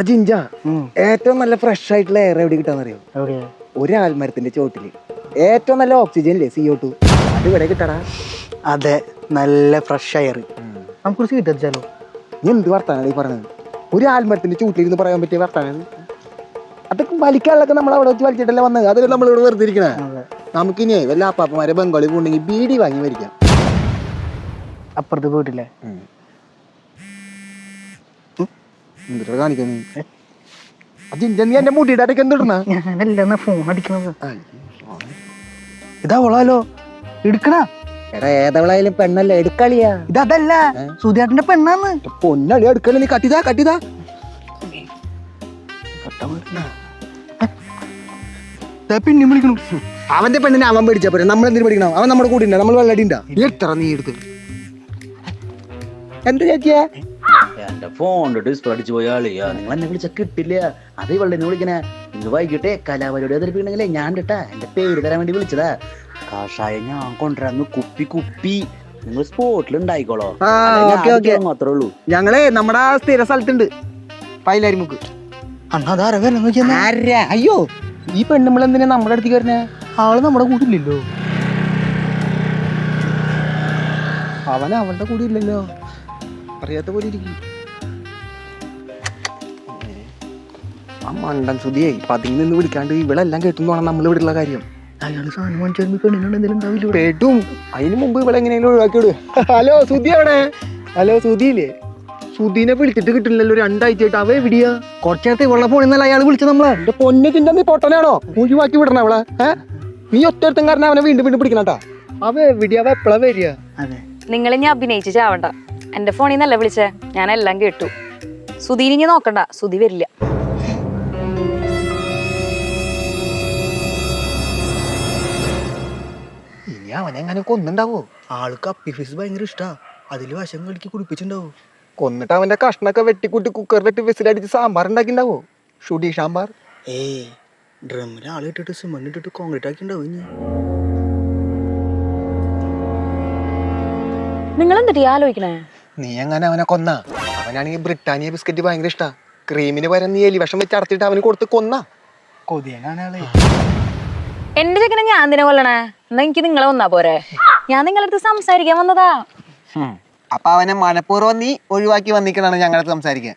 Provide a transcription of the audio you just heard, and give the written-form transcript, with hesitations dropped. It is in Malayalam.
ജിഞ്ച ഏറ്റവും നല്ല ഫ്രഷ് ആയിട്ടുള്ള എയർ എവിടെ കിട്ടാന്നറിയോ? ഒരു ആൽമരത്തിന്റെ ചോട്ടില് ഏറ്റവും നല്ല ഓക്സിജൻ ഇല്ലേ, CO2, അത് ഇവിടെ കിട്ടടാ. അതെ, നല്ല ഫ്രഷ് എയർ നമുക്ക് കിട്ടാലോ. നീ എന്ത് വർത്താനാണ് ഈ പറഞ്ഞത്? ഒരു ആൽമരത്തിന്റെ ചൂട്ടിലിരുന്ന് പറയാൻ പറ്റിയ വർത്താനാണ് അതൊക്കെ? വലിക്കാനുള്ളതൊക്കെ നമ്മൾ അവിടെ വെച്ച് വലിച്ചിട്ടല്ലേ വന്നത്, അതൊക്കെ നമ്മളിവിടെ വെറുതെ ഇരിക്കണേ. നമുക്കിനി വല്ല അപ്പാപ്പന്മാരെ ബംഗാളി പോണ്ടെങ്കിൽ ബീഡി വാങ്ങി മരിക്കാം. അപ്പുറത്ത് പോയിട്ടില്ലേ? എന്തിട്ടാ കാണിക്കുന്നു? നീ എന്റെ മുടിയുടെ ഇടയ്ക്ക് എന്തിടണ? ഞാനല്ല ഫോൺ അടിക്കണത്. ഇതാ കൊള്ളാലോ, എടുക്കണ. എടാ ഏതവളായാലും പെണ്ണല്ലേ, എടുക്കളിയാ. ഇതല്ല സുധിയേട്ടന്റെ പെണ്ണാന്ന്. പൊന്നളി എടുക്കല, നീ കട്ടിതാ കട്ടിതാ. പിന്നെ വിളിക്കണു. അവന്റെ പെണ്ണിനെ അവൻ പേടിച്ചാ പോരെ, നമ്മളെന്തിനു പഠിക്കണം? അവൻ നമ്മുടെ കൂടെ ഉണ്ട്, നമ്മൾ വെള്ളടി ഉണ്ടാ. എത്ര നീ എടുത്ത് എന്ത് ചേച്ചിയാ? എന്റെ ഫോണിന്റെ ഡിസ്പ്ലേ അടിച്ചു പോയ ആളിയാ. നിങ്ങൾ എന്നെ വിളിച്ച കിട്ടില്ല. അത് വെള്ളിനെ വിളിക്കണേ. ഇന്ന് വൈകിട്ടേ കലാപരിപാടി അവതരിപ്പിക്കണെങ്കിലേ ഞാൻ കേട്ടാ എന്റെ പേര് തരാൻ വേണ്ടി വിളിച്ചതാ. കാഷായ ഞാൻ കൊണ്ടുവരാന്ന് കുപ്പി കുപ്പി. നിങ്ങൾ സ്പോട്ടിൽ ഉണ്ടായിക്കോളോ, മാത്രമേ ഉള്ളൂ. ഞങ്ങളെ നമ്മുടെ സ്ഥിര സ്ഥലത്തുണ്ട്, പൈലാരിമുക്ക്. അയ്യോ, ഈ പെണ്ണുമ്പളെന്തിനാ നമ്മുടെ അടുത്തേക്ക് വരുന്നേ? ആള് നമ്മുടെ കൂട്ടില്ലല്ലോ. അവൻ അവളുടെ കൂടെ ഇല്ലല്ലോ, അറിയാത്ത പോലെ ഇരിക്കും. ആ മണ്ടൻ സുധിയായി പതിയിൽ നിന്ന് വിളിക്കാണ്ട് ഇവളെല്ലാം കേട്ടുന്നു വേണം നമ്മൾ ഇവിടെ ഉള്ള കാര്യം. അയാള് സാധനം വാങ്ങിച്ചാൽ പെണ്ണിനുണ്ടെങ്കിലും ഉണ്ടാവില്ല. കേട്ടും അതിന് മുമ്പ് ഇവിടെ എങ്ങനെയെങ്കിലും ഒഴിവാക്കി വിടുക. ഹലോ സുധി എവിടെ? ഹലോ സുധിയില്ലേ? സുധീനെ വിളിച്ചിട്ട് കിട്ടില്ലല്ലോ, 2 ആഴ്ചയായിട്ട്. അവ എവിടെയാ? കുറച്ചേരത്തെ ഇവളുടെ ഫോണിൽ നിന്നല്ല അയാൾ വിളിച്ചത് നമ്മളെ. എന്റെ പൊന്നെ ചിന്ത, നീ പൊട്ടനാണോ? ഒഴിവാക്കി വിടണ അവളെ? നീ ഒറ്റടുത്തും കാരണം അവനെ വീണ്ടും വീണ്ടും പിടിക്കണട്ടാ. അവ എവിടെയാ? അവ എപ്പോഴാ വരിക? അതെ, നിങ്ങൾ ഇനി അഭിനയിച്ച് ചാവണ്ട. എന്റെ ഫോണിൽ നിന്നല്ല വിളിച്ചേ, ഞാനെല്ലാം കേട്ടു. സുധീനെ ഇനി നോക്കണ്ട, സുധി വരില്ല. ഇനി അവനെങ്ങനെ കൊന്നുണ്ടാവോ? ആൾക്ക് അപ്പി ഫിസ് ഭയങ്കര ഇഷ്ടാ. അതില് വശം കളിക്ക് കുടിപ്പിച്ചിണ്ടാവോ? കൊന്നിട്ട് അവന്റെ കഷ്ണൊക്കെ വെട്ടിക്കൂട്ടി കുക്കറിലിട്ട് വിസിലടിച്ച് സാമ്പാർ ഉണ്ടാക്കിണ്ടാവോ? ഷുഡി സാമ്പാർ. ഡ്രമ്മിൽ ആളെ ഇട്ടിട്ട് സിമന്റ് ഇട്ടിട്ട് കോൺക്രീറ്റ് ആക്കി ഉണ്ടാവും. നിങ്ങൾ എന്തിട്ട് ആലോചിക്കണേ? നീ എങ്ങനെ അവനെ കൊന്ന? അവനാണെങ്കിൽ ബ്രിട്ടാനിയ ബിസ്ക്കറ്റ് ഭയങ്കര ഇഷ്ടാ. ക്രീമിന് പകരം നീ എലി വിഷം വെച്ച് അടച്ചിട്ട് അവന് കൊടുത്ത് കൊന്ന. കൊതിയനാണ് ആളെ. എന്റെ ചെക്കനെ ഞാൻ എന്തിനാ കൊല്ലണേ? എന്നാ എനിക്ക് നിങ്ങളെ വന്നാ പോരെ? ഞാൻ നിങ്ങളുടെ അടുത്ത് സംസാരിക്കാൻ വന്നതാ. അപ്പൊ അവനെ മനഃപൂർവ്വം നീ ഒഴിവാക്കി വന്നിക്കണാണ് ഞങ്ങളടുത്ത് സംസാരിക്കാൻ.